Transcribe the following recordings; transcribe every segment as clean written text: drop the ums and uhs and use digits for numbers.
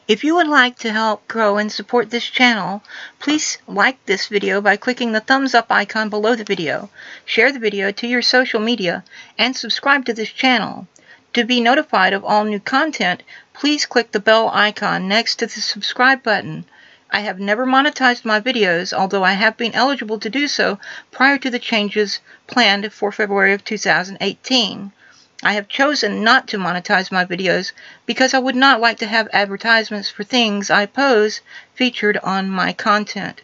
If you would like to help grow and support this channel, please like this video by clicking the thumbs up icon below the video, share the video to your social media, and subscribe to this channel. To be notified of all new content, please click the bell icon next to the subscribe button. I have never monetized my videos, although I have been eligible to do so prior to the changes planned for February of 2018. I have chosen not to monetize my videos because I would not like to have advertisements for things I pose featured on my content.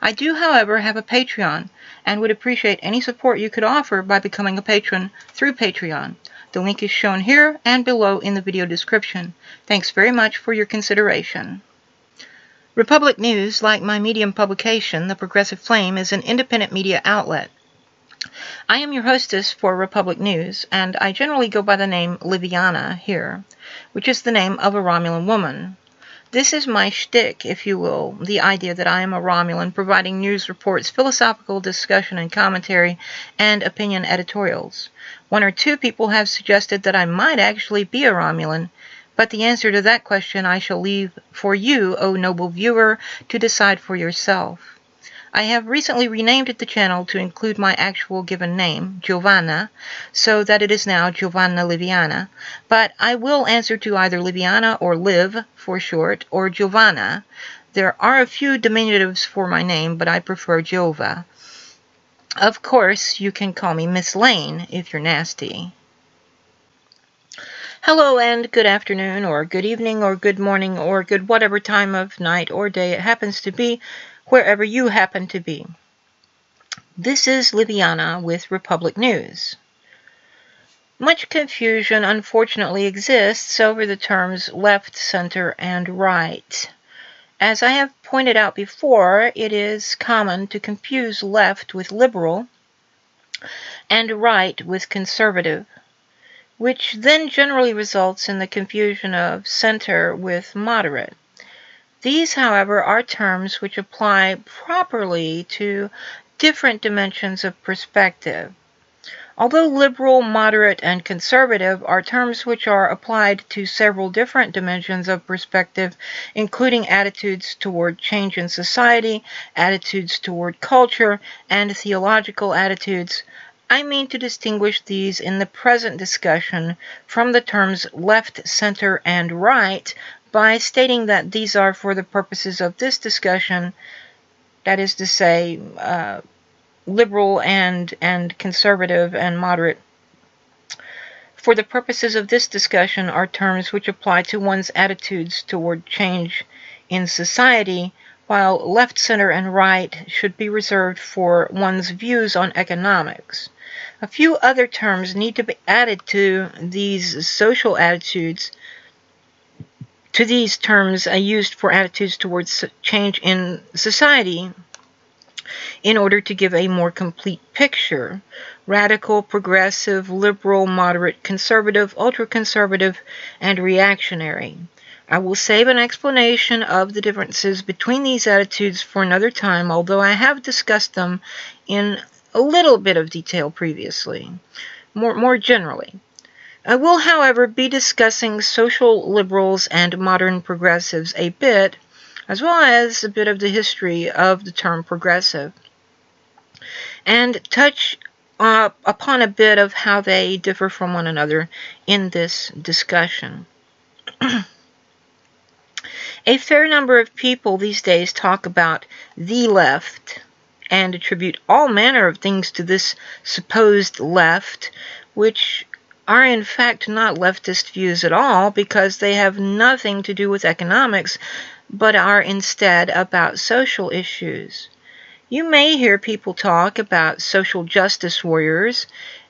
I do, however, have a Patreon and would appreciate any support you could offer by becoming a patron through Patreon. The link is shown here and below in the video description. Thanks very much for your consideration. Republic News, like my Medium publication, The Progressive Flame, is an independent media outlet. I am your hostess for Republic News, and I generally go by the name Liviana here, which is the name of a Romulan woman. This is my shtick, if you will, the idea that I am a Romulan providing news reports, philosophical discussion and commentary, and opinion editorials. One or two people have suggested that I might actually be a Romulan, but the answer to that question I shall leave for you, O noble viewer, to decide for yourself. I have recently renamed the channel to include my actual given name, Giovanna, so that it is now Giovanna Liviana, but I will answer to either Liviana or Liv for short, or Giovanna. There are a few diminutives for my name, but I prefer Giova. Of course, you can call me Miss Lane if you're nasty. Hello and good afternoon, or good evening, or good morning, or good whatever time of night or day it happens to be, wherever you happen to be. This is Liviana with Republic News. Much confusion unfortunately exists over the terms left, center, and right. As I have pointed out before, it is common to confuse left with liberal and right with conservative, which then generally results in the confusion of center with moderate. These, however, are terms which apply properly to different dimensions of perspective. Although liberal, moderate, and conservative are terms which are applied to several different dimensions of perspective, including attitudes toward change in society, attitudes toward culture, and theological attitudes, I mean to distinguish these in the present discussion from the terms left, center, and right by stating that these are for the purposes of this discussion, that is to say, liberal and conservative and moderate, for the purposes of this discussion are terms which apply to one's attitudes toward change in society, while left, center, and right should be reserved for one's views on economics. A few other terms need to be added to these social attitudes, to these terms used for attitudes towards change in society, in order to give a more complete picture: radical, progressive, liberal, moderate, conservative, ultra-conservative, and reactionary. I will save an explanation of the differences between these attitudes for another time, although I have discussed them in a little bit of detail previously, more generally. I will, however, be discussing social liberals and modern progressives a bit, as well as a bit of the history of the term progressive, and touch upon a bit of how they differ from one another in this discussion. A fair number of people these days talk about the left and attribute all manner of things to this supposed left, which are in fact not leftist views at all, because they have nothing to do with economics, but are instead about social issues. You may hear people talk about social justice warriors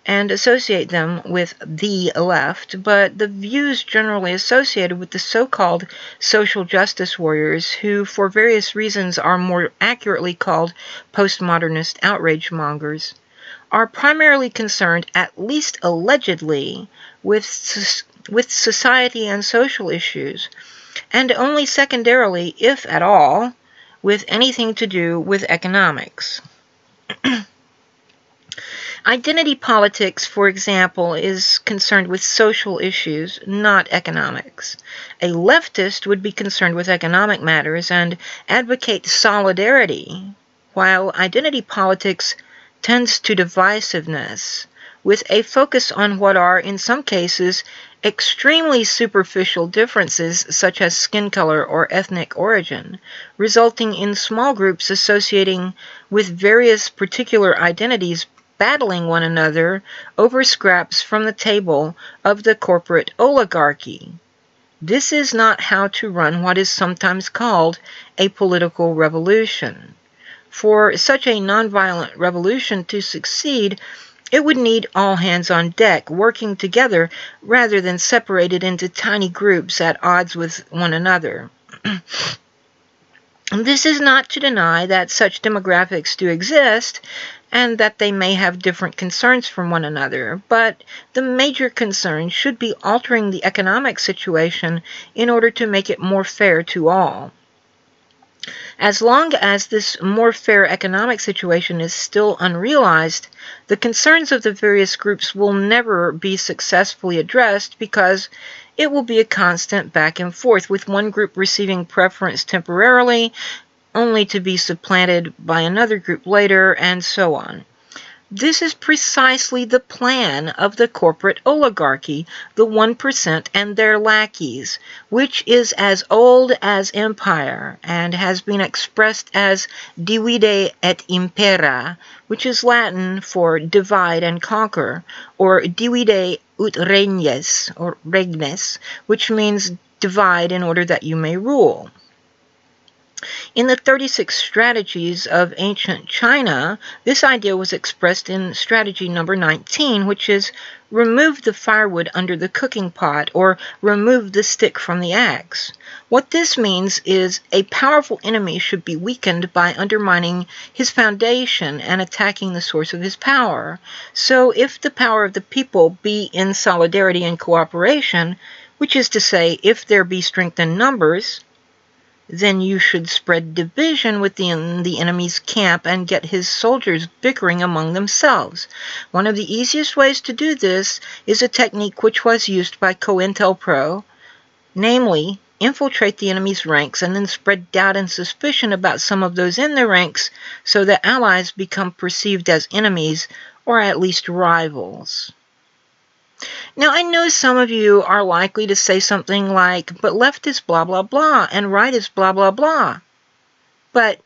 and associate them with the left, but the views generally associated with the so-called social justice warriors, who for various reasons are more accurately called postmodernist outrage mongers, are primarily concerned, at least allegedly, with society and social issues, and only secondarily, if at all, with anything to do with economics. Identity politics, for example, is concerned with social issues, not economics. A leftist would be concerned with economic matters and advocate solidarity, while identity politics tends to divisiveness, with a focus on what are, in some cases, extremely superficial differences such as skin color or ethnic origin, resulting in small groups associating with various particular identities battling one another over scraps from the table of the corporate oligarchy. This is not how to run what is sometimes called a political revolution. For such a nonviolent revolution to succeed, it would need all hands on deck working together rather than separated into tiny groups at odds with one another. This is not to deny that such demographics do exist and that they may have different concerns from one another, but the major concern should be altering the economic situation in order to make it more fair to all. As long as this more fair economic situation is still unrealized, the concerns of the various groups will never be successfully addressed because it will be a constant back and forth, with one group receiving preference temporarily, only to be supplanted by another group later, and so on. This is precisely the plan of the corporate oligarchy, the 1% and their lackeys, which is as old as empire and has been expressed as divide et impera, which is Latin for divide and conquer, or divide ut regnes, or regnes, which means divide in order that you may rule. In the 36 strategies of ancient China, this idea was expressed in strategy number 19, which is remove the firewood under the cooking pot, or remove the stick from the axe. What this means is a powerful enemy should be weakened by undermining his foundation and attacking the source of his power. So if the power of the people be in solidarity and cooperation, which is to say, if there be strength in numbers, then you should spread division within the enemy's camp and get his soldiers bickering among themselves. One of the easiest ways to do this is a technique which was used by COINTELPRO, namely, infiltrate the enemy's ranks and then spread doubt and suspicion about some of those in their ranks so that allies become perceived as enemies or at least rivals. Now, I know some of you are likely to say something like, but left is blah, blah, blah, and right is blah, blah, blah. But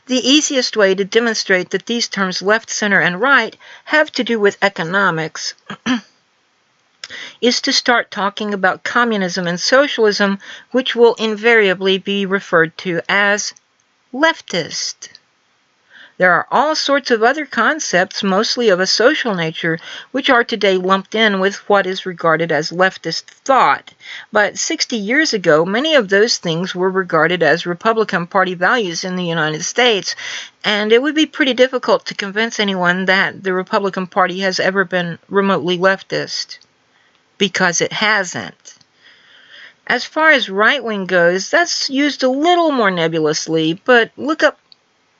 the easiest way to demonstrate that these terms left, center, and right have to do with economics is to start talking about communism and socialism, which will invariably be referred to as leftist. There are all sorts of other concepts, mostly of a social nature, which are today lumped in with what is regarded as leftist thought. But 60 years ago, many of those things were regarded as Republican Party values in the United States, and it would be pretty difficult to convince anyone that the Republican Party has ever been remotely leftist, because it hasn't. As far as right-wing goes, that's used a little more nebulously, but look up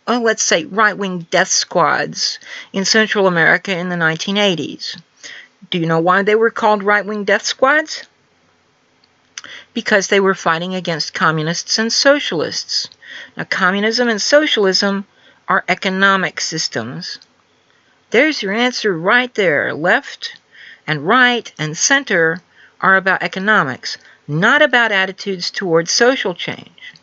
let's say right-wing death squads in Central America in the 1980s. Do you know why they were called right-wing death squads? Because they were fighting against communists and socialists. Now, communism and socialism are economic systems. There's your answer right there. Left and right and center are about economics, not about attitudes towards social change.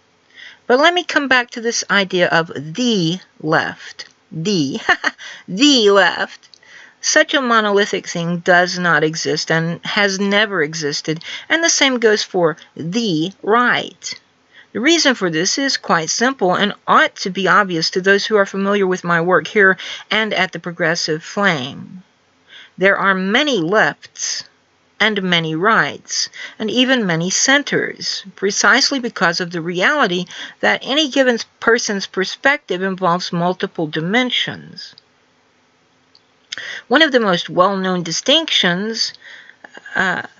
But let me come back to this idea of the left. The left. Such a monolithic thing does not exist and has never existed, and the same goes for the right. The reason for this is quite simple and ought to be obvious to those who are familiar with my work here and at the Progressive Flame. There are many lefts and many rights, and even many centers, precisely because of the reality that any given person's perspective involves multiple dimensions. One of the most well-known distinctions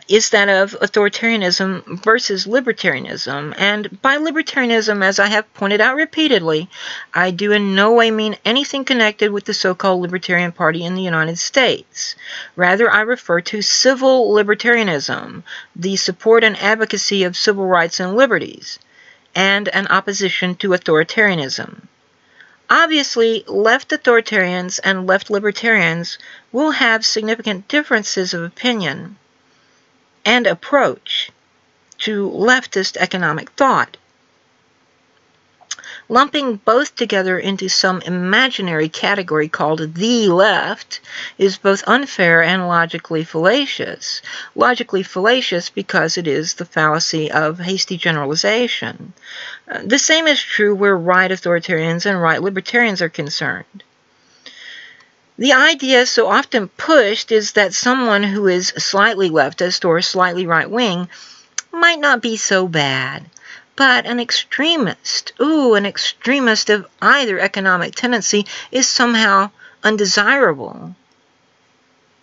is that of authoritarianism versus libertarianism. And by libertarianism, as I have pointed out repeatedly, I do in no way mean anything connected with the so-called Libertarian Party in the United States. Rather, I refer to civil libertarianism, the support and advocacy of civil rights and liberties, and an opposition to authoritarianism. Obviously, left authoritarians and left libertarians will have significant differences of opinion and approach to leftist economic thought. Lumping both together into some imaginary category called the left is both unfair and logically fallacious. Logically fallacious because it is the fallacy of hasty generalization. The same is true where right authoritarians and right libertarians are concerned. The idea so often pushed is that someone who is slightly leftist or slightly right-wing might not be so bad, but an extremist of either economic tendency is somehow undesirable.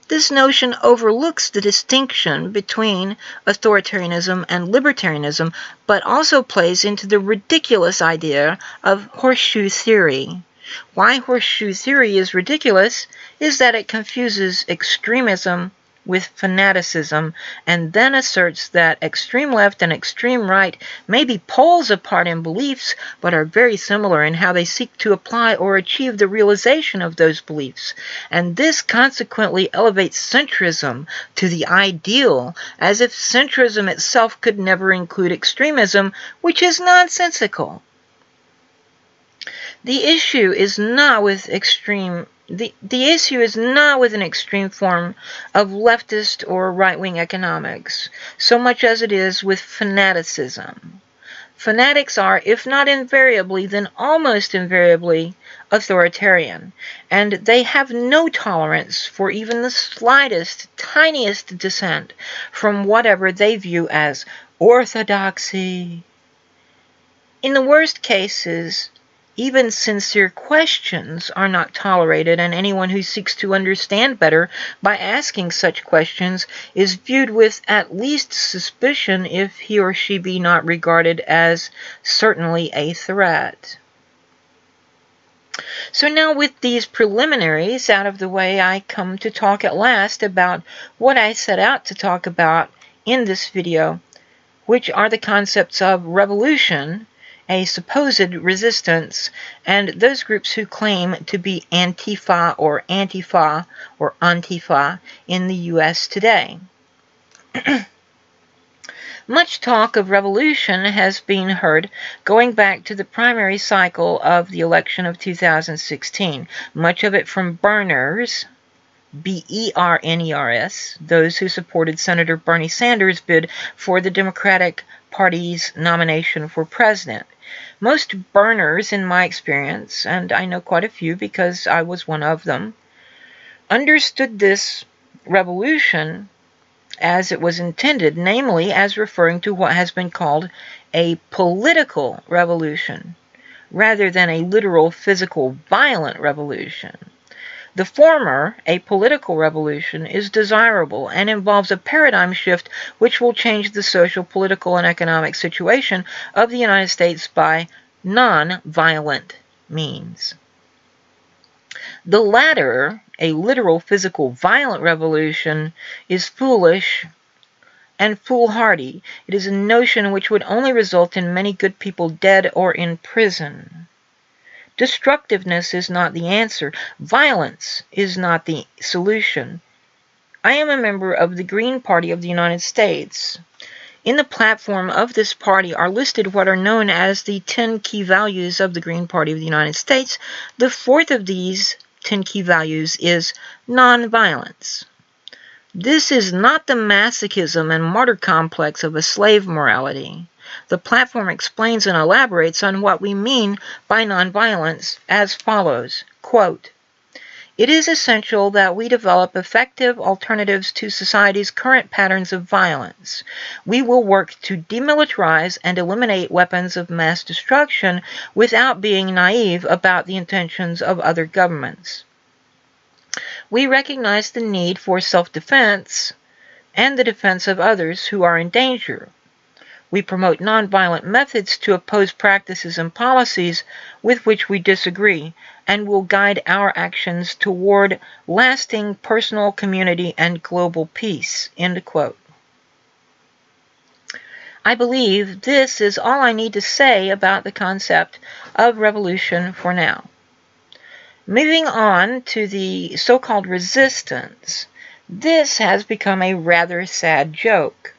This notion overlooks the distinction between authoritarianism and libertarianism, but also plays into the ridiculous idea of horseshoe theory. Why horseshoe theory is ridiculous is that it confuses extremism with fanaticism and then asserts that extreme left and extreme right may be poles apart in beliefs but are very similar in how they seek to apply or achieve the realization of those beliefs. And this consequently elevates centrism to the ideal, as if centrism itself could never include extremism, which is nonsensical. The issue is not with an extreme form of leftist or right-wing economics, so much as it is with fanaticism. Fanatics are, if not invariably, then almost invariably authoritarian, and they have no tolerance for even the slightest, tiniest dissent from whatever they view as orthodoxy. In the worst cases, even sincere questions are not tolerated, and anyone who seeks to understand better by asking such questions is viewed with at least suspicion if he or she be not regarded as certainly a threat. So now with these preliminaries out of the way, I come to talk at last about what I set out to talk about in this video, which are the concepts of revolution, a supposed resistance, and those groups who claim to be Antifa or Antifa in the U.S. today. Much talk of revolution has been heard going back to the primary cycle of the election of 2016, much of it from Berners, B-E-R-N-E-R-S, those who supported Senator Bernie Sanders' bid for the Democratic Party's nomination for president. Most burners, in my experience, and I know quite a few because I was one of them, understood this revolution as it was intended, namely as referring to what has been called a political revolution, rather than a literal, physical, violent revolution. The former, a political revolution, is desirable and involves a paradigm shift which will change the social, political, and economic situation of the United States by non-violent means. The latter, a literal, physical, violent revolution, is foolish and foolhardy. It is a notion which would only result in many good people dead or in prison. Destructiveness is not the answer. Violence is not the solution. I am a member of the Green Party of the United States. In the platform of this party are listed what are known as the 10 key values of the Green Party of the United States. The fourth of these 10 key values is nonviolence. This is not the masochism and martyr complex of a slave morality. The platform explains and elaborates on what we mean by nonviolence as follows, quote, "It is essential that we develop effective alternatives to society's current patterns of violence. We will work to demilitarize and eliminate weapons of mass destruction without being naive about the intentions of other governments. We recognize the need for self-defense and the defense of others who are in danger. We promote nonviolent methods to oppose practices and policies with which we disagree, and will guide our actions toward lasting personal, community, and global peace." End quote. I believe this is all I need to say about the concept of revolution for now. Moving on to the so-called resistance, this has become a rather sad joke,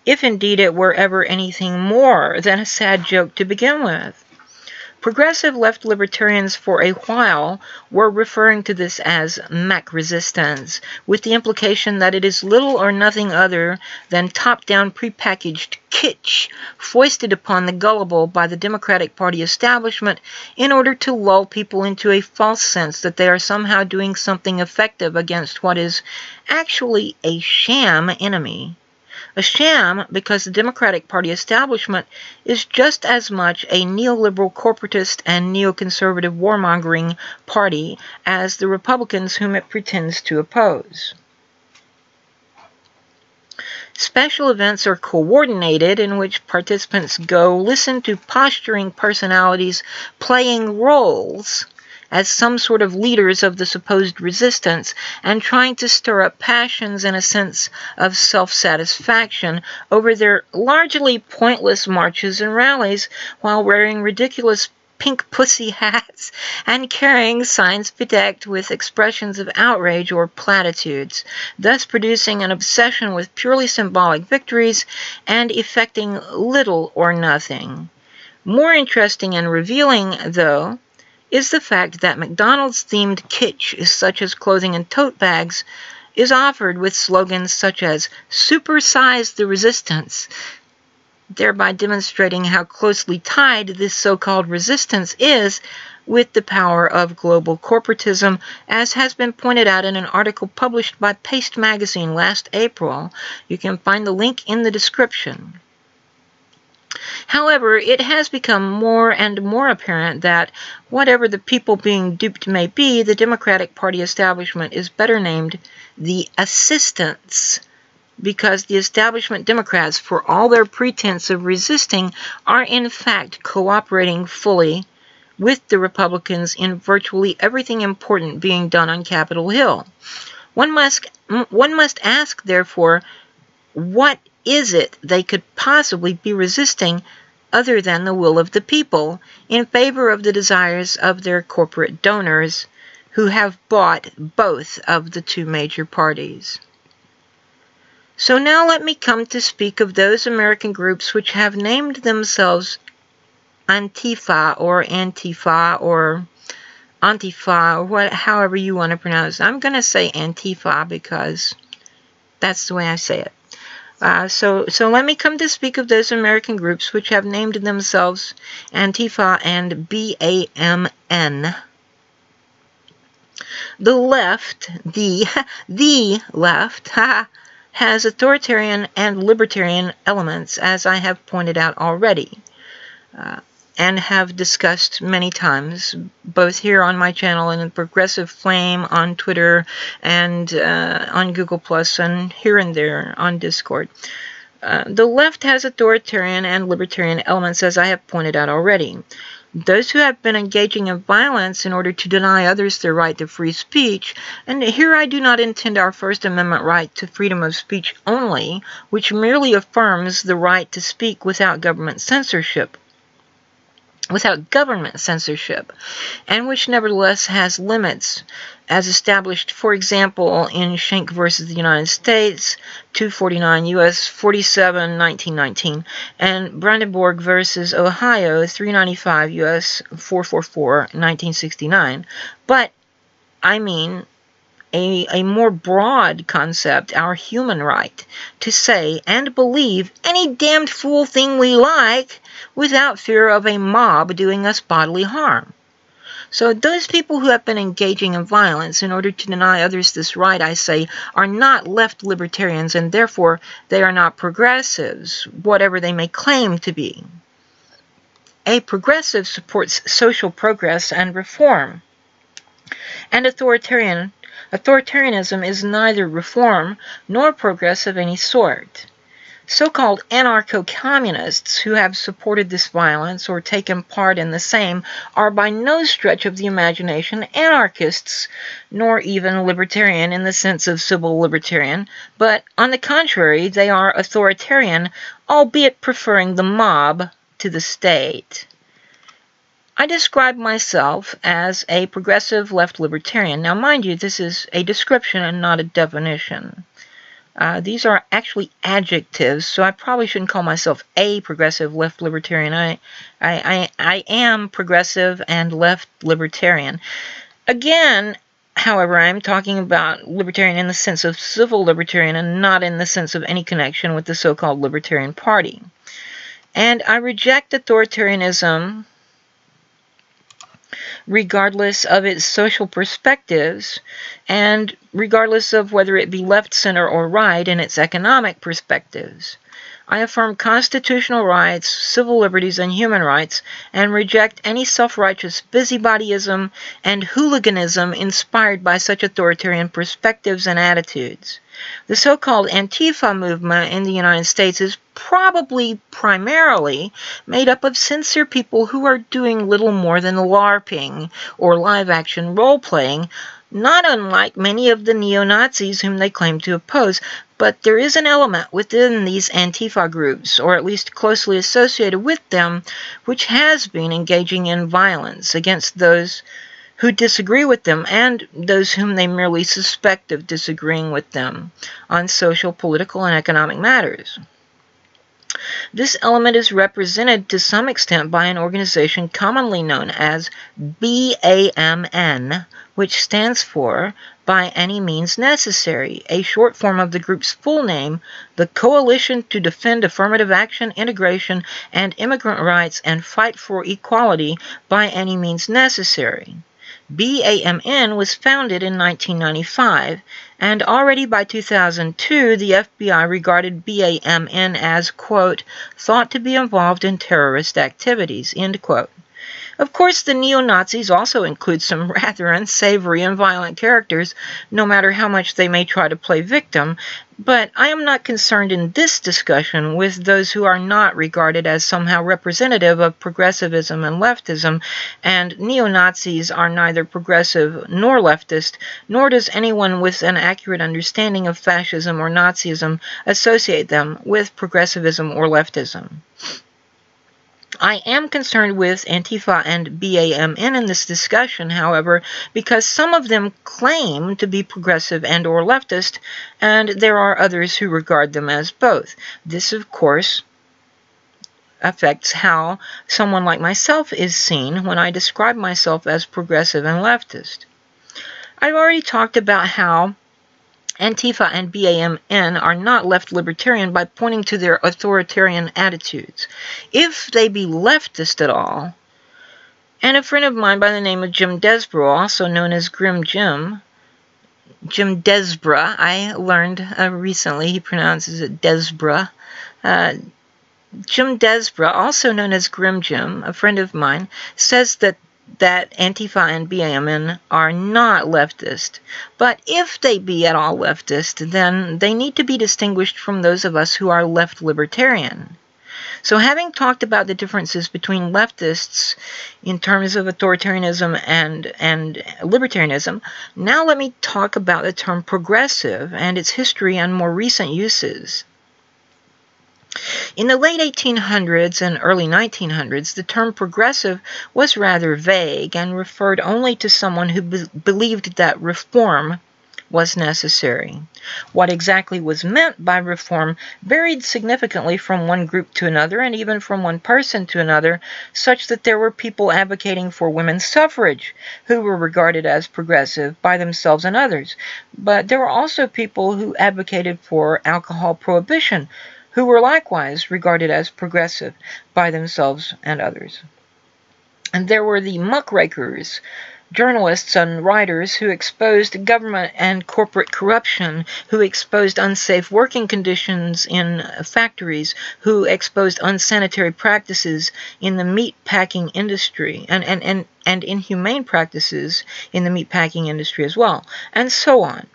if indeed it were ever anything more than a sad joke to begin with. Progressive left libertarians for a while were referring to this as Mac resistance, with the implication that it is little or nothing other than top-down prepackaged kitsch foisted upon the gullible by the Democratic Party establishment in order to lull people into a false sense that they are somehow doing something effective against what is actually a sham enemy. A sham because the Democratic Party establishment is just as much a neoliberal corporatist and neoconservative warmongering party as the Republicans whom it pretends to oppose. Special events are coordinated in which participants go listen to posturing personalities playing roles as some sort of leaders of the supposed resistance and trying to stir up passions and a sense of self-satisfaction over their largely pointless marches and rallies while wearing ridiculous pink pussy hats and carrying signs bedecked with expressions of outrage or platitudes, thus producing an obsession with purely symbolic victories and effecting little or nothing. More interesting and revealing, though, is the fact that McDonald's-themed kitsch, such as clothing and tote bags, is offered with slogans such as "Supersize the Resistance," thereby demonstrating how closely tied this so-called resistance is with the power of global corporatism, as has been pointed out in an article published by Paste magazine last April. You can find the link in the description. However, it has become more and more apparent that, whatever the people being duped may be, the Democratic Party establishment is better named the assistants, because the establishment Democrats, for all their pretense of resisting, are in fact cooperating fully with the Republicans in virtually everything important being done on Capitol Hill. One must ask, therefore, what is it they could possibly be resisting other than the will of the people in favor of the desires of their corporate donors who have bought both of the two major parties? So now let me come to speak of those American groups which have named themselves Antifa or Antifa or Antifa or however you want to pronounce it. I'm going to say Antifa because that's the way I say it. So let me come to speak of those American groups which have named themselves Antifa and BAMN. The left, the left, has authoritarian and libertarian elements, as I have pointed out already, and have discussed many times, both here on my channel and in Progressive Flame on Twitter and on Google Plus and here and there on Discord. The left has authoritarian and libertarian elements, as I have pointed out already. Those who have been engaging in violence in order to deny others their right to free speech, and here I do not intend our First Amendment right to freedom of speech only, which merely affirms the right to speak without government censorship, and which nevertheless has limits, as established, for example, in Schenck versus the United States, 249 U.S. 47, 1919, and Brandenburg versus Ohio, 395 U.S. 444, 1969. But, I mean, a more broad concept, our human right to say and believe any damned fool thing we like without fear of a mob doing us bodily harm. So those people who have been engaging in violence in order to deny others this right, I say, are not left libertarians, and therefore they are not progressives, whatever they may claim to be. A progressive supports social progress and reform. An authoritarian Authoritarianism is neither reform nor progress of any sort. So-called anarcho-communists who have supported this violence or taken part in the same are by no stretch of the imagination anarchists, nor even libertarian in the sense of civil libertarian, but on the contrary, they are authoritarian, albeit preferring the mob to the state. I describe myself as a progressive left libertarian. Now, mind you, this is a description and not a definition. These are actually adjectives, so I probably shouldn't call myself a progressive left libertarian. I am progressive and left libertarian. Again, however, I'm talking about libertarian in the sense of civil libertarian and not in the sense of any connection with the so-called Libertarian Party. And I reject authoritarianism regardless of its social perspectives, and regardless of whether it be left, center, or right in its economic perspectives. I affirm constitutional rights, civil liberties, and human rights, and reject any self-righteous busybodyism and hooliganism inspired by such authoritarian perspectives and attitudes. The so-called Antifa movement in the United States is probably primarily made up of sincere people who are doing little more than LARPing or live-action role-playing, not unlike many of the neo-Nazis whom they claim to oppose. But there is an element within these Antifa groups, or at least closely associated with them, which has been engaging in violence against those who disagree with them and those whom they merely suspect of disagreeing with them on social, political, and economic matters. This element is represented to some extent by an organization commonly known as BAMN, which stands for By Any Means Necessary, a short form of the group's full name, the Coalition to Defend Affirmative Action, Integration, and Immigrant Rights and Fight for Equality by Any Means Necessary. BAMN was founded in 1995, and already by 2002, the FBI regarded BAMN as, quote, thought to be involved in terrorist activities, end quote. Of course, the neo-Nazis also include some rather unsavory and violent characters, no matter how much they may try to play victim, but I am not concerned in this discussion with those who are not regarded as somehow representative of progressivism and leftism, and neo-Nazis are neither progressive nor leftist, nor does anyone with an accurate understanding of fascism or Nazism associate them with progressivism or leftism. I am concerned with Antifa and BAMN in this discussion, however, because some of them claim to be progressive and or leftist, and there are others who regard them as both. This, of course, affects how someone like myself is seen when I describe myself as progressive and leftist. I've already talked about how Antifa and BAMN are not left libertarian by pointing to their authoritarian attitudes. If they be leftist at all, and a friend of mine by the name of Jim Desborough, also known as Grim Jim Desborough, I learned recently he pronounces it Desborough. Jim Desborough, also known as Grim Jim, a friend of mine, says that Antifa and BAMN are not leftist. But if they be at all leftist, then they need to be distinguished from those of us who are left libertarian. So having talked about the differences between leftists in terms of authoritarianism and libertarianism, now let me talk about the term progressive and its history and more recent uses. In the late 1800s and early 1900s, the term progressive was rather vague and referred only to someone who believed that reform was necessary. What exactly was meant by reform varied significantly from one group to another and even from one person to another, such that there were people advocating for women's suffrage who were regarded as progressive by themselves and others. But there were also people who advocated for alcohol prohibition who were likewise regarded as progressive by themselves and others. And there were the muckrakers journalists and writers who exposed government and corporate corruption, who exposed unsafe working conditions in factories, who exposed unsanitary practices in the meat packing industry, and inhumane practices in the meat packing industry as well, and so on,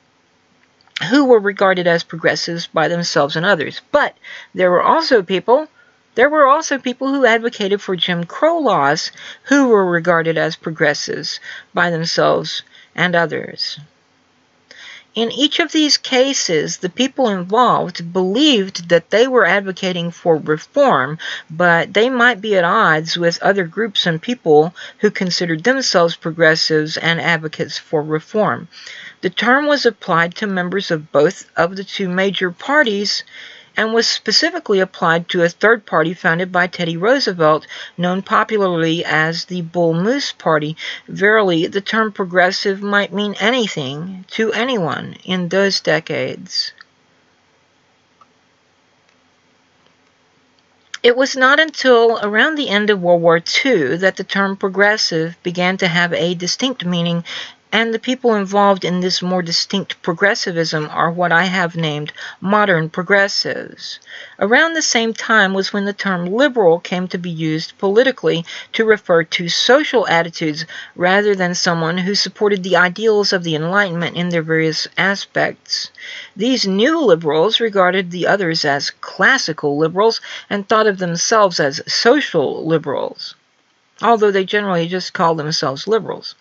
who were regarded as progressives by themselves and others. But there were also people who advocated for Jim Crow laws who were regarded as progressives by themselves and others. In each of these cases, the people involved believed that they were advocating for reform, but they might be at odds with other groups and people who considered themselves progressives and advocates for reform. The term was applied to members of both of the two major parties and was specifically applied to a third party founded by Teddy Roosevelt, known popularly as the Bull Moose Party. Verily, the term progressive might mean anything to anyone in those decades. It was not until around the end of World War II that the term progressive began to have a distinct meaning, and the people involved in this more distinct progressivism are what I have named modern progressives. Around the same time was when the term liberal came to be used politically to refer to social attitudes rather than someone who supported the ideals of the Enlightenment in their various aspects. These new liberals regarded the others as classical liberals and thought of themselves as social liberals, although they generally just called themselves liberals.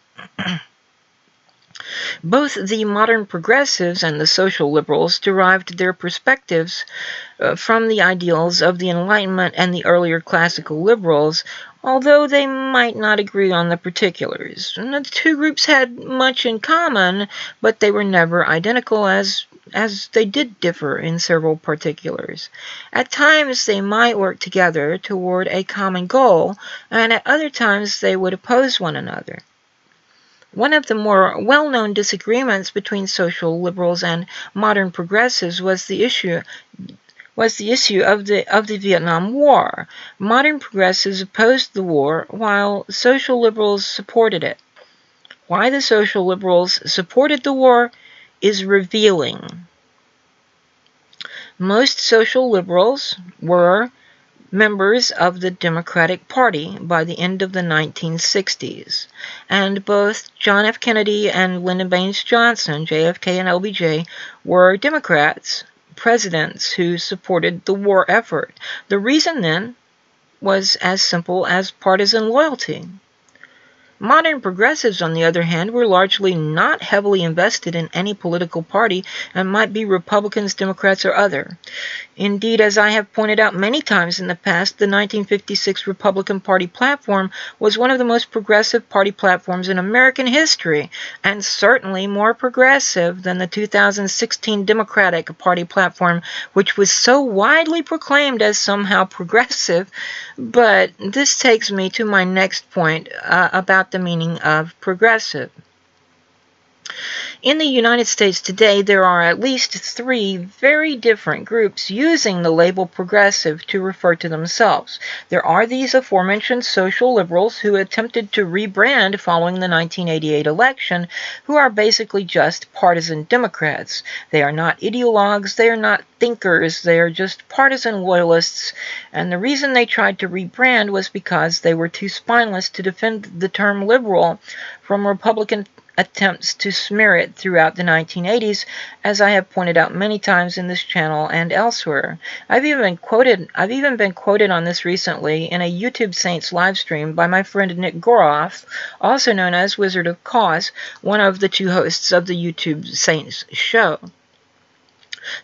Both the modern progressives and the social liberals derived their perspectives from the ideals of the Enlightenment and the earlier classical liberals, although they might not agree on the particulars. And the two groups had much in common, but they were never identical as they did differ in several particulars. At times they might work together toward a common goal, and at other times they would oppose one another. One of the more well-known disagreements between social liberals and modern progressives was the issue of the Vietnam War. Modern progressives opposed the war, while social liberals supported it. Why the social liberals supported the war is revealing. Most social liberals were members of the Democratic Party by the end of the 1960s, and both John F. Kennedy and Lyndon Baines Johnson, JFK and LBJ, were Democrats, presidents who supported the war effort. The reason, then, was as simple as partisan loyalty. Modern progressives, on the other hand, were largely not heavily invested in any political party and might be Republicans, Democrats, or other. Indeed, as I have pointed out many times in the past, the 1956 Republican Party platform was one of the most progressive party platforms in American history, and certainly more progressive than the 2016 Democratic Party platform, which was so widely proclaimed as somehow progressive. But this takes me to my next point about the meaning of progressive. In the United States today, there are at least 3 very different groups using the label progressive to refer to themselves. There are these aforementioned social liberals who attempted to rebrand following the 1988 election, who are basically just partisan Democrats. They are not ideologues, they are not thinkers, they are just partisan loyalists, and the reason they tried to rebrand was because they were too spineless to defend the term liberal from Republican attempts to smear it throughout the 1980s, as I have pointed out many times in this channel and elsewhere. I've even been quoted on this recently in a YouTube Saints live stream by my friend Nick Goroff, also known as Wizard of Cause, one of the 2 hosts of the YouTube Saints show.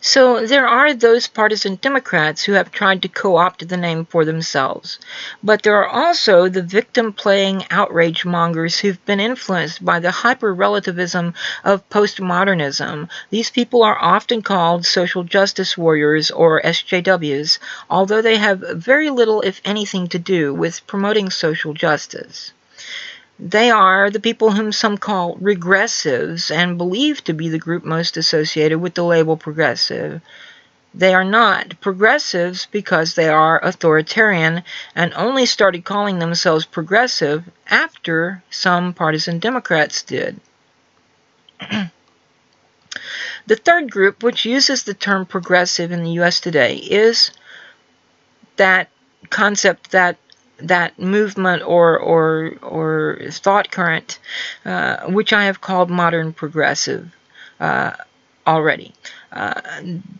So there are those partisan Democrats who have tried to co-opt the name for themselves. But there are also the victim-playing outrage mongers who've been influenced by the hyper-relativism of postmodernism. These people are often called social justice warriors or SJWs, although they have very little, if anything, to do with promoting social justice. They are the people whom some call regressives and believe to be the group most associated with the label progressive. They are not progressives because they are authoritarian and only started calling themselves progressive after some partisan Democrats did. The third group, which uses the term progressive in the U.S. today, is that concept, that movement or thought current, which I have called modern progressive already.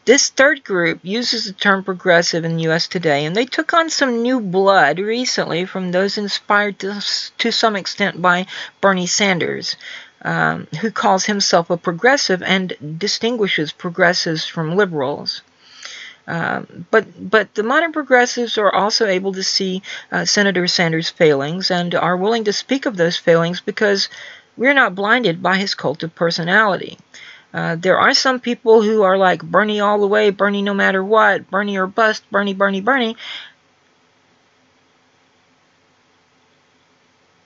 This third group uses the term progressive in the U.S. today, and they took on some new blood recently from those inspired to some extent by Bernie Sanders, who calls himself a progressive and distinguishes progressives from liberals. But the modern progressives are also able to see Senator Sanders' failings and are willing to speak of those failings because we're not blinded by his cult of personality. There are some people who are like Bernie all the way, Bernie no matter what, Bernie or bust, Bernie, Bernie, Bernie.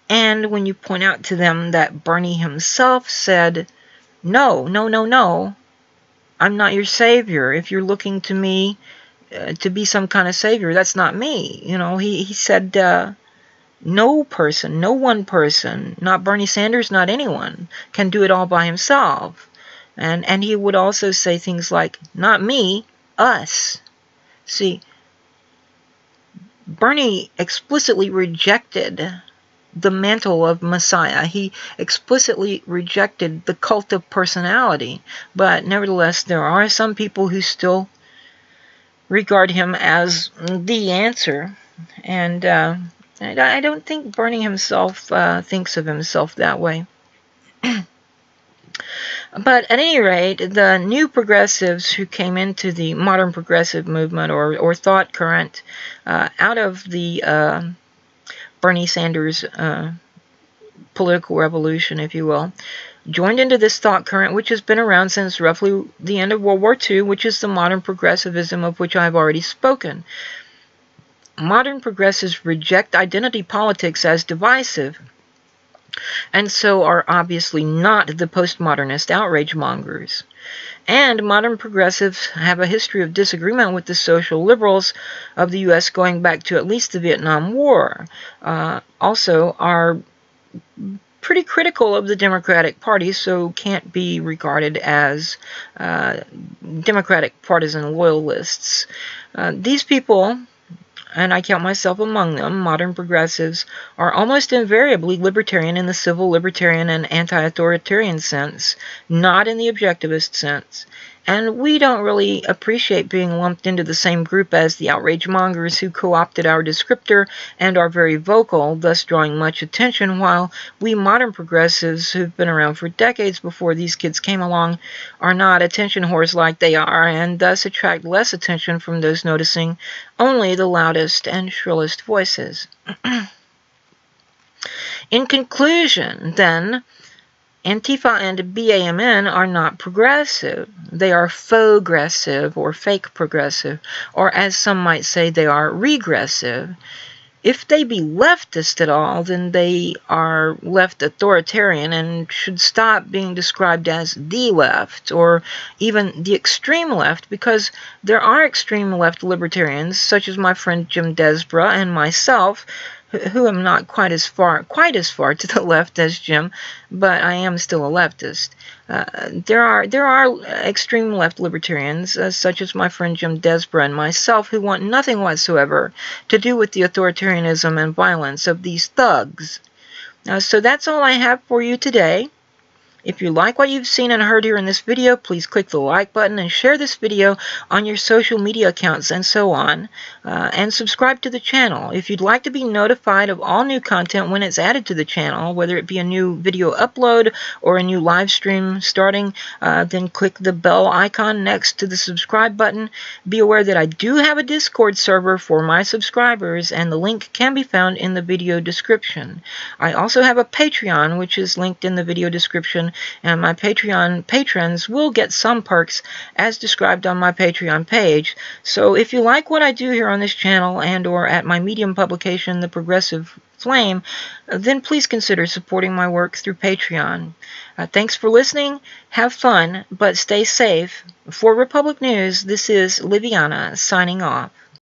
And when you point out to them that Bernie himself said, no, no, no, no, I'm not your savior. If you're looking to me to be some kind of savior, that's not me. You know, he said no person, no one person, not Bernie Sanders, not anyone, can do it all by himself. And he would also say things like, not me, us. See, Bernie explicitly rejected the mantle of Messiah. He explicitly rejected the cult of personality. But nevertheless, there are some people who still regard him as the answer. And I don't think Bernie himself thinks of himself that way. But at any rate, the new progressives who came into the modern progressive movement or thought current out of the Bernie Sanders political revolution, if you will, joined into this thought current, which has been around since roughly the end of World War II, which is the modern progressivism of which I've already spoken. Modern progressives reject identity politics as divisive, and so are obviously not the postmodernist outrage mongers. And modern progressives have a history of disagreement with the social liberals of the U.S. going back to at least the Vietnam War. Also are pretty critical of the Democratic Party, so can't be regarded as Democratic partisan loyalists. These people, and I count myself among them, modern progressives, are almost invariably libertarian in the civil libertarian and anti-authoritarian sense, not in the objectivist sense. And we don't really appreciate being lumped into the same group as the outrage mongers who co-opted our descriptor and are very vocal, thus drawing much attention, while we modern progressives who've been around for decades before these kids came along are not attention whores like they are, and thus attract less attention from those noticing only the loudest and shrillest voices. In conclusion, then, Antifa and BAMN are not progressive. They are faux-gressive or fake progressive, or as some might say, they are regressive. If they be leftist at all, then they are left authoritarian and should stop being described as the left or even the extreme left, because there are extreme left libertarians, such as my friend Jim Desborough and myself, who am not quite as far to the left as Jim, but I am still a leftist. There are extreme left libertarians, such as my friend Jim Desborough and myself, who want nothing whatsoever to do with the authoritarianism and violence of these thugs. So that's all I have for you today. If you like what you've seen and heard here in this video, please click the like button and share this video on your social media accounts and so on. And subscribe to the channel. If you'd like to be notified of all new content when it's added to the channel, whether it be a new video upload or a new live stream starting, then click the bell icon next to the subscribe button. Be aware that I do have a Discord server for my subscribers, and the link can be found in the video description. I also have a Patreon, which is linked in the video description, and my Patreon patrons will get some perks as described on my Patreon page. So if you like what I do here on this channel and or at my Medium publication, The Progressive Flame, then please consider supporting my work through Patreon. Thanks for listening. Have fun, but stay safe. For Republic News, this is Liviana signing off.